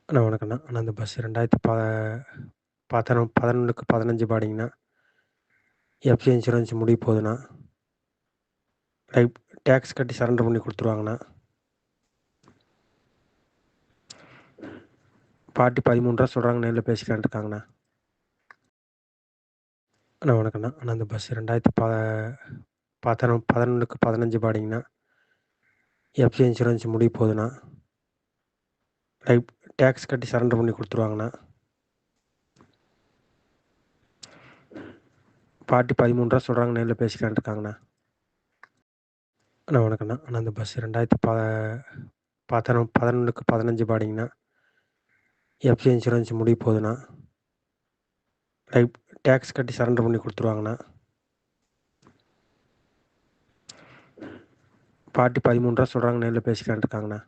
அண்ணா வணக்கண்ணா. அண்ணா இந்த bus 11க்கு 15 பாடிங்கண்ணா. FC insurance முடிய போகுதுண்ணா. லைக் டேக்ஸ் கட்டி சரண்டர் பண்ணி கொடுத்துருவாங்கண்ணா. பார்ட்டி 13 ரூபா சொல்கிறாங்க, நேரில் பேசிக்கலான்ட்டு இருக்காங்கண்ணா. அண்ணா வணக்கண்ணா. அண்ணா இந்த பஸ் 11க்கு 15 பாடிங்கண்ணா. எஃப்சி இன்சூரன்ஸ் முடிய போகுதுண்ணா. லைக் டேக்ஸ் கட்டி சரண்டர் பண்ணி கொடுத்துருவாங்கண்ணா. பார்ட்டி 13 ரூபா சொல்கிறாங்க, நேரில் பேசிக்கலான்ட்டு இருக்காங்கண்ணா. அண்ணா வணக்கண்ணா. அண்ணா இந்த பஸ் 11க்கு 15 பாடிங்கண்ணா. எஃப்சி இன்சூரன்ஸ் முடிய போகுதுண்ணா. லைக் டேக்ஸ் கட்டி சரண்டர் பண்ணி கொடுத்துருவாங்கண்ணா. பார்ட்டி 13 ரூபா சொல்கிறாங்க, நேரில் பேசிக்கலான்ட்டு இருக்காங்கண்ணா.